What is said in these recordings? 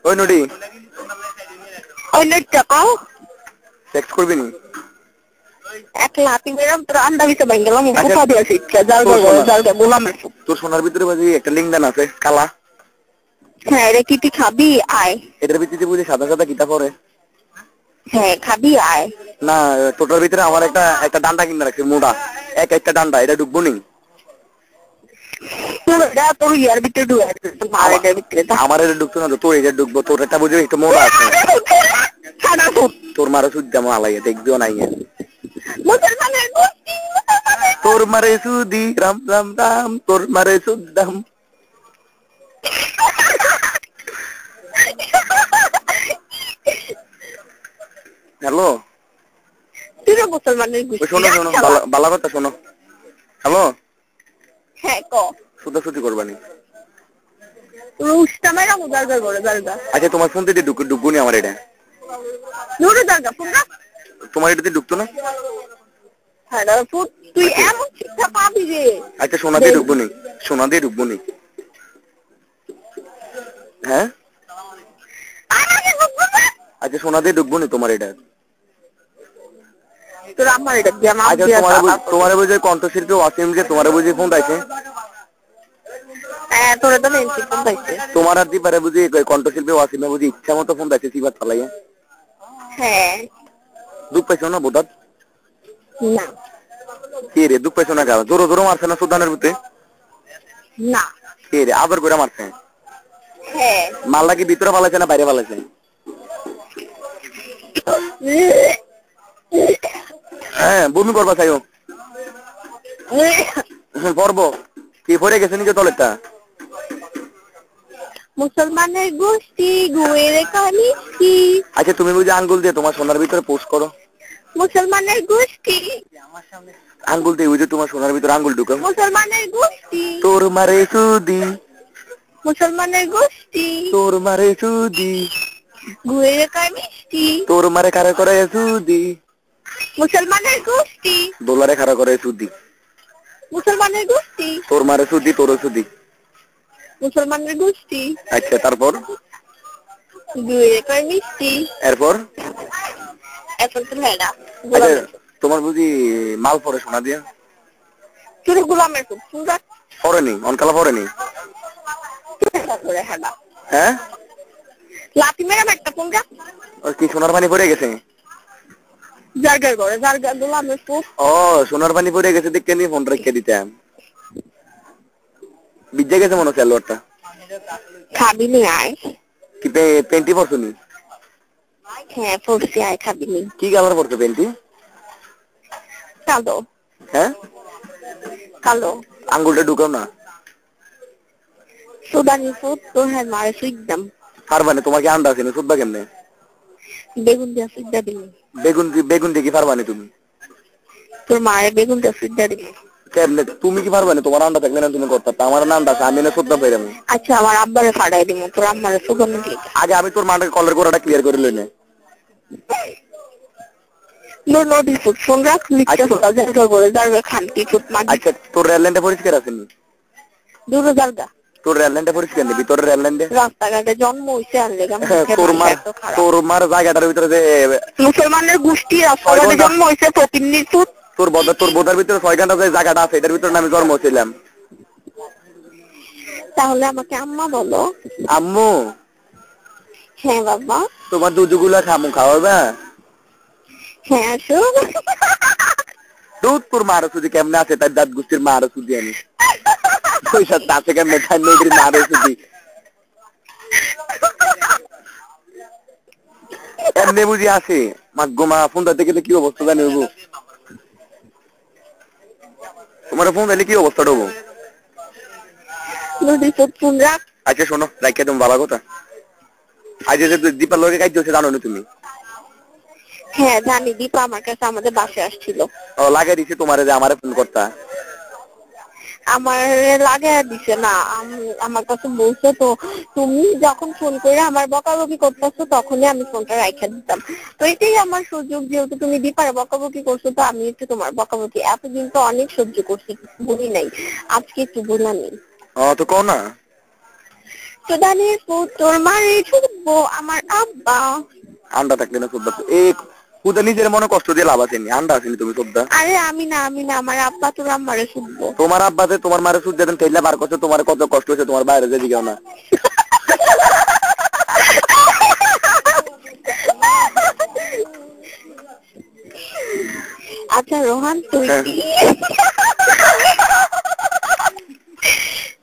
ওই নডি ওই নেটটা পাও সেক্স করবি নি এক লাতি মেরাম তোর আন্ডা ভিতরে ভাঙ গেলাম ফুফা দিয়ে শিক্ষা জালগা গোলামের তোর সোনার ভিতরে বাজি একটা লিঙ্কদান আছে কালা হ্যাঁ রে কি তুই খাবি আয় এটার ভিতরে বুঝি সাদা সাদা কিতা পরে হ্যাঁ খাবি আয় না তোটার ভিতরে আমার একটা ডান্ডা কিনে রাখছি মোটা একটা ডান্ডা এটা ঢুকবো নি তোর ইয়ার ভিতরে আমার এটা ঢুকতো না তো তোর এটা ঢুকবো তোর একটা বুঝবি একটু মোটা আছে তোর মারে সুদ আলাই দেখবিও নাই তোর মারে সুদি রাম রাম রাম তোর মারে সুদ্দাম হ্যালো মুসলমানের শোনো শোনো বালা কথা শোনো হ্যালো হ্যাঁ ক সুদাসুদি করবানি আচ্ছা তোমার ফোন থেকে ঢুকবো নি আমার এটা তোমার এটাতে ঢুকতো না তুই এমন শিক্ষা পাবি রে আচ্ছা সোনা দিয়ে ঢুকবো নি সোনা দিয়ে ঢুকবো নি হ্যাঁ আচ্ছা সোনা দিয়ে ঢুকবো নি তোমার এটা তোমার বুঝে কণ্ঠশিল্পী ওয়াসিম যে তোমার বুঝে ফোন পাইছে তোমার আর দিপারে বুঝি কণ্ঠশিল্পী ওয়াসিমে বুঝি ইচ্ছা মতো ফোন পাইছে সিবাত চালাইয়া হ্যাঁ দুঃখ পাইছো না বোধ না কে রে দুঃখ পাইছো না কেন জোরো জোরো মারছে না সুদানের ভিতরে না কে রে আদর করে মারছে হ্যাঁ মাল্লা কি ভিতরে পালাইছে না বাইরে পালাইছে হ্যাঁ বমি করবা চাইও পড়বো কি পড়ে গেছে নিজে তলেরটা মুসলমানের গোষ্ঠী গুয়ের কামিষ্টি আচ্ছা তুমি বুঝি আঙ্গুল দিয়ে তোমার সোনার ভিতরে পোস্ট করো মুসলমানের গোষ্ঠী আঙ্গুল দিয়ে বুঝে তোমার সোনার ভিতরে আঙ্গুল ঢুকাও মুসলমানের গোষ্ঠী তোর মারে সুদি মুসলমানের গোষ্ঠী তোর মারে সুদি গুয়ের কামিষ্টি তোর মারে খারা করে সুদি মুসলমানের গোষ্ঠী দোলারে খারা করে সুদি মুসলমানের গোষ্ঠী তোর মারে সুদি তোর সুদি মুসলমানের গোষ্ঠী আচ্ছা তারপর এরপর তোমার বুঝি মাল পরে শোনা দিয়া পরেনি অনকালা পরেনি হ্যাঁ লাঠি মেরাম একটা পুঙ্গা কি সোনার পানি পড়ে গেছে ও সোনার পানি পড়ে গেছে দেখতে নিয়ে ফোন রেখে দিতাম বিদ্যা গেছে মনে হচ্ছে আলোয়ারটা খাবি নি আয় কি পেন্টি পরছো নি হ্যাঁ পরছি আয় খাবি নি কি কালার পরছো পেন্টি কালো হ্যাঁ কালো আঙ্গুলটা ঢুকাও না সুদানি ফুট তো হ্যাঁ মারে সুইট দাম পারবানে তোমাকে আন্ডা আছে না সুদবা কেমনে বেগুন দিয়া সুইট দিবি বেগুন দিয়ে কি পারবানে তুমি তোর মারে বেগুন দিয়া সুইট দিবি কেমনে তুমি কি পারবানে তোমার আন্ডা থাকলে না তুমি করতে আমার আন্ডা আছে আমি না সুদবা পাইরাম আচ্ছা আমার আব্বারে ফাড়াই দিমু তোর আম্মারে সুগন্ধ দিই আগে আমি তোর মাটাকে কলের গোড়াটা ক্লিয়ার করে লইনে নদী ফুট ফোন রাখ লিখতে জায়গা করে জায়গা খান কি ফুট মাগি আচ্ছা তোর রেললাইনটা পরিষ্কার আছে নি দূর জায়গা তোর রেললাইনটা পরিষ্কার নেই ভিতরে রেললাইনটা রাস্তাঘাটে জন্ম হইছে আনলে তোর মার জায়গাটার ভিতরে যে মুসলমানের গোষ্ঠী রাস্তাঘাটে জন্ম হইছে প্রতিনিধি ফুট তোর বোধার ভিতরে 6 ঘন্টা যে জায়গাটা আছে এটার ভিতরে আমি জন্ম হয়েছিলাম তাহলে আমাকে আম্মা বলো আম্মু হ্যাঁ বাবা তোমার দুধগুলা খাওয়াবে হ্যাঁ আসো দুধ তোর মার সুদি কেমনে আছে তার দাঁত গুষ্টির মার সুদি আমি পয়সা তাতে কেমনে খাই নদীর মার সুদি এমনি বুঝি আছে মাগমা ফোন দিতে গেলে কি অবস্থা জানি হবো তোমার ফোন দিলে কি অবস্থা হবো আচ্ছা শোনো রাইখা তুমি ভালো কথা আজ যে দীপার লোকে কাজ হচ্ছে জানো না তুমি হ্যাঁ জানি দীপা আমার কাছে আমাদের বাসায় আসছিল ও লাগাই দিছে তোমারে যে আমারে ফোন করতা আমার লাগাই দিছে না আমার কাছে বলছে তো তুমি যখন ফোন করে আমার বকাবকি করতেছো তখনই আমি ফোনটা রাইখা দিতাম তো এটাই আমার সুযোগ যেহেতু তুমি দীপার বকাবকি করছো তো আমি একটু তোমার বকাবকি এতদিন তো অনেক সহ্য করছি বলি নাই আজকে একটু বললাম তো কও না সুদানির পুত তোর মারে শুধবো আমার আব্বা। আন্ডা থাকলে না সদ্দা এই খুদা নিজের মনে কষ্ট দিয়ে লাভ আসেনি, আন্ডা আসেনি তুমি সদ্দা। আরে আমি না আমার আব্বা তোর আম্মারে শুধবো। তোমার আব্বাতে তোমার মারে সুদ যেতেন ঠেলা বার করছে, তোমার কত কষ্ট হয়েছে তোমার বাইরে যে দিকেও না। আচ্ছা রোহান তুই হ্যাঁ।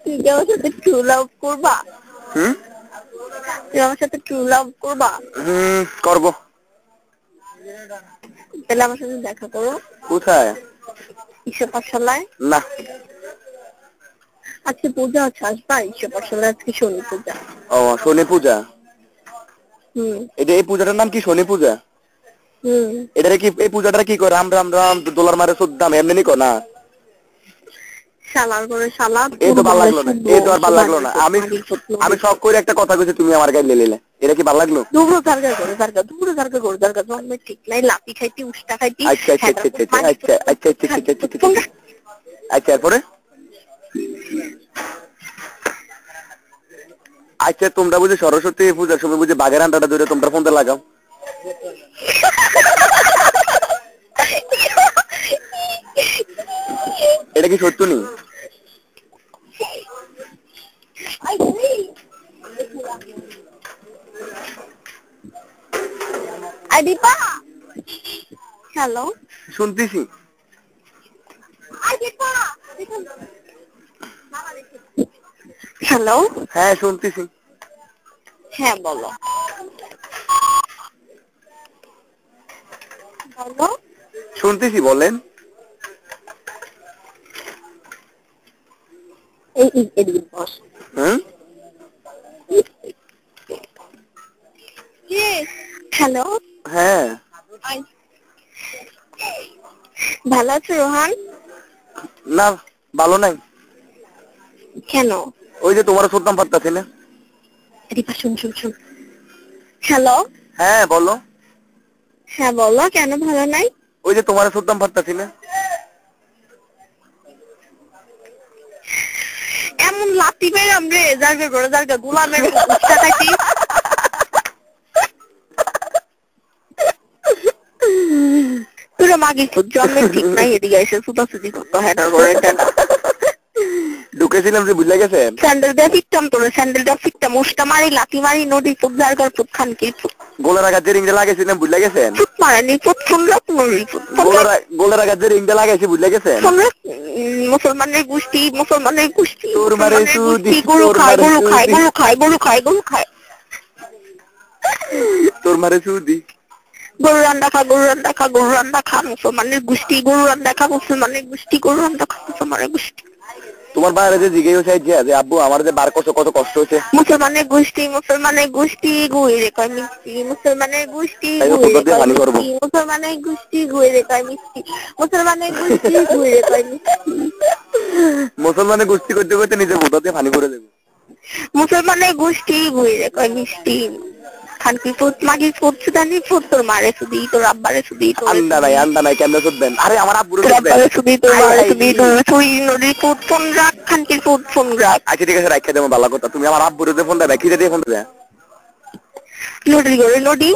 তুই কি আমার সাথে ট্রু লাভ করবা? তুই আমার সাথে ট্রু লাভ করবা? করবো। তাহলে আমার সাথে দেখা করো। কোথায়? ঈশ্বর পাঠশালায়। না। আজকে পূজা আছে, আসবা? ঈশ্বর পাঠশালায় আজকে শনি পূজা। ও শনি পূজা। এটা এই পূজাটার নাম কি শনি পূজা? এটা কি এই পূজাটা কি করে? রাম রাম রাম ডলার মারে শুদ্ধাম এমনি কো না? শালার করে শালা। এই তো ভালো লাগলো না, এই তো আর ভালো লাগলো না। আমি শখ করে একটা কথা কইছি, তুমি আমার গায়ে লেলে। এটা কি ভালো লাগলো? দুপুর জারগা করে জারগা, দুপুর জারগা করে জারগা, জন্মে ঠিক নাই, লাপি খাইতি, উষ্টা খাইতি। আচ্ছা আচ্ছা আচ্ছা আচ্ছা আচ্ছা আচ্ছা আচ্ছা আচ্ছা এরপরে আচ্ছা তোমরা বুঝি সরস্বতী পূজার সময় বুঝি বাঘের আন্ডাটা ধরে তোমরা ফোনতে লাগাও? এটা কি সত্য নি? দীপা হ্যালো শুনতেছি। হ্যালো হ্যাঁ শুনতেছি। হ্যাঁ বলো বলো। শুনতেছি বলেন। হ্যালো হ্যাঁ ভালো আছো রোহান? না ভালো নাই। কেন? ওই যে তোমার শুনতাম পারতাছি না। দীপা শুন শুন শুন। হ্যালো হ্যাঁ বলো। হ্যাঁ বলো, কেন ভালো নাই? ওই যে তোমার শুনতাম পারতাছি না। এমন লাতি বেরাম রে, জারগা করে জারগা, গোলামের উষ্টা খাইতি। তোরা মাগি খুব জন্মের ঠিক নাই, এদিকে এসে সুতাসুতি করতো হেডার করে এটা। ঢুকেছিলাম যে বুঝলে গেছেন। স্যান্ডেল দিয়ে ফিটতাম তোরে, স্যান্ডেল দিয়ে ফিটতাম, উষ্টা মারি, লাতি মারি, নদী ফুট, জারগার ফুট, খানকি ফুট। গোলের আঘাত যে রিংটা লাগাইছিলাম বুঝলে গেছেন। ফুট মারানি ফুট, ফুনরাত মরি ফুট। গোলের আঘাত যে রিংটা লাগাইছি বুঝলে গেছেন। মুসলমানের গোষ্ঠী, মুসলমানের গোষ্ঠী, তোর মারে সুদি, গরু খায়, গরু খায়, গরু খায়, গরু খায়, গরু খায়। তোর মারে সুদি। গরু রান্না খা, গরু রান্না খা, গরু রান্না খা, মুসলমানের গোষ্ঠী, গরু রান্না খা, মুসলমানের গোষ্ঠী, গরু রান্না খা, মুসলমানের গোষ্ঠী। তোমার বাইরে যে জিজ্ঞেস হয়েছে যে আব্বু আমার যে বার করছে কত কষ্ট হয়েছে। মুসলমানের গোষ্ঠী, মুসলমানের গোষ্ঠী গুইরে কয় মিষ্টি, মুসলমানের গোষ্ঠী গুইরে কয় মিষ্টি, মুসলমানের গোষ্ঠী গুইরে কয় মিষ্টি, মুসলমানের গোষ্ঠী গুইরে কয় মিষ্টি। মুসলমানের গোষ্ঠী করতে করতে নিজের বোধাতে পানি করে দেবে। মুসলমানের গোষ্ঠী গুইরে কয় মিষ্টি। খানকি ফুট, মাগি ফুট, সুদানি ফুট, তোর মারে সুদি, তোর আব্বারে সুদি, তোর আন্ডা নাই কেমনে শুনবেন? আরে আমার আব্বুরে তোর আব্বারে সুদি, তোর মারে সুদি, তোর সুই নদী ফুট, ফোন রাখ, খানকি ফুট, ফোন রাখ। আচ্ছা ঠিক আছে রাখা দেবো, ভালো কথা। তুমি আমার আব্বুরে ফোন দেবে, খিদে দিয়ে ফোন দেবে। নদী করে নদী।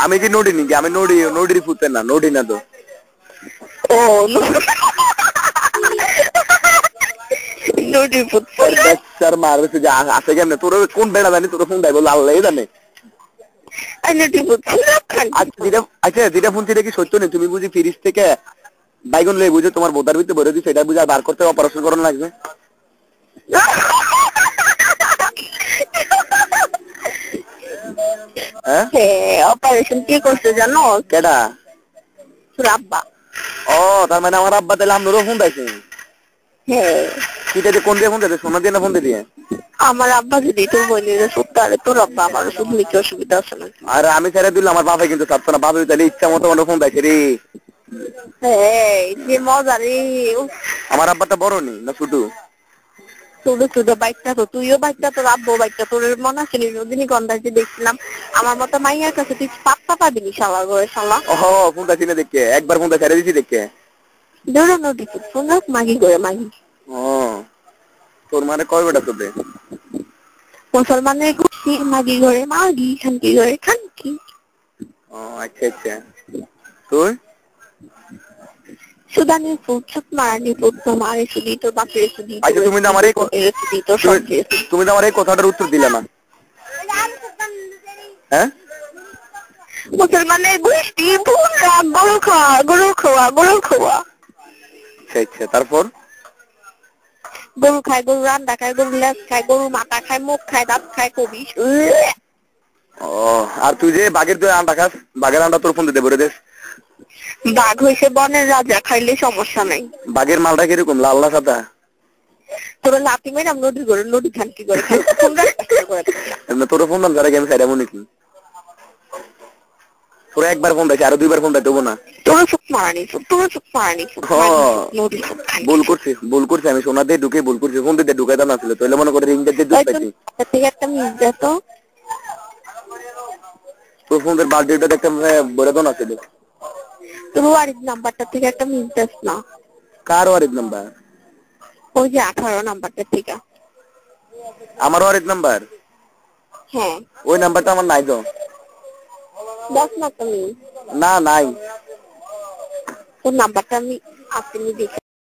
আমি কি নড়ি নাকি? আমি নড়ির ফুটেন না, নড়ি না তো। ও নদী ফুট স্যার মারছে যে আসে কেমনে? তোর কোন বেড়া জানি তোর ফোন দেয় বলে আল্লাহ জানে। নদী ফুট আচ্ছা যেটা ফোন সেটা কি সত্য নেই? তুমি বুঝি ফ্রিজ থেকে বাইগন লয়ে বুঝে তোমার বোতার ভিতরে ভরে দিচ্ছে, এটা বুঝে বার করতে অপারেশন করানো লাগবে। হ্যাঁ অপারেশন কে করছে জানো? কেডা? তোর আব্বা। ও তার মানে আমার আব্বা তাহলে আমরাও ফোন পাইছি। হ্যাঁ কিটা দিয়ে কোন দিয়ে ফোন দিতে? সোনা দিয়ে না ফোন দিয়ে? আমার আব্বা যদি তোর বোনের সত্য, আরে তোর আব্বা আমার শুধু কি অসুবিধা আছে না? আর আমি ছেড়ে দিলাম, আমার বাবা কিন্তু চাপতো না। বাবা তাহলে ইচ্ছা মতো আমার ফোন পাইছে রে। হ্যাঁ যে মজা রে। আমার আব্বাটা বড় নি না ছোট? ছোট ছোট বাইকটা তো, তুইও বাইকটা, তোর আব্বু বাইকটা, তোর মনে আছে রজনীগন্ধায় যে দেখছিলাম, আমার মতো মাইয়ার কাছে তুই পাত্তা পাবিনি শালা করে শালা। ও ফোনটা চিনে দেখে একবার ফোনটা ছেড়ে দিছি দেখে। ধরো নদী ফোন রাখ, মাগি করে মাগি। ও তোর মানে কয় বেটা তোদের? মুসলমানের গোষ্ঠী মাগি ঘরে মাগি, খানকি ঘরে খানকি। ও আচ্ছা আচ্ছা। তুই? সুদানের ফুট, মারানি ফুট, তোমার সুদি, তোর বাপের সুদি, আচ্ছা তুমি তো আমার এই সুদি, তোর সব তুমি তো আমার এই কথাটার উত্তর দিলে না। হ্যাঁ? মুসলমানের গোষ্ঠী পুরা গরু খাওয়া, গরু খাওয়া, গরু খাওয়া। আচ্ছা আচ্ছা, তারপর? গরু খায়, গরু রান্না খায়, গরু লেজ খায়, গরু মাথা খায়, মুখ খায়, দাঁত খায়, কবি। ও আর তুই যে বাঘের তুই আন্ডা খাস, বাঘের আন্ডা তোর ফোন দিতে বলে দেশ। বাঘ হইছে বনের রাজা, খাইলে সমস্যা নাই। বাঘের মালটা কিরকম, লাল না সাদা? তোরা লাথি মেরে নদী করে, নদী খান কি করে খান? তোর ফোন দাম যারা আমি সাইডা মনে কি তোরা একবার ফোন দিয়েছি, আরো 2বার ফোন দিতে হবো না? তোরা চুপ মারানি, তোরা চুপ মারানি, নদী ভুল করছি আমি, সোনা দিয়ে ঢুকে ভুল করছি, ফোন দিতে ঢুকাইতাম না ছিল, তাহলে মনে করে রিং দিয়ে দুধ পাইছি। থেকে একটা মিস যেত, তোর ফোনের বার্থডেটা দেখতে বলে তো না ছিল। তোর ওয়ারিদ নাম্বারটা থেকে একটা মিস যাস না। কার ওয়ারিদ নাম্বার? ওই যে 18 নাম্বারটা থেকে। আমার ওয়ারিদ নাম্বার? হ্যাঁ, ওই নাম্বারটা আমার নাই তো। দশ না তুমি? না নাই। তোর নাম্বারটা আমি আপনি দেখি।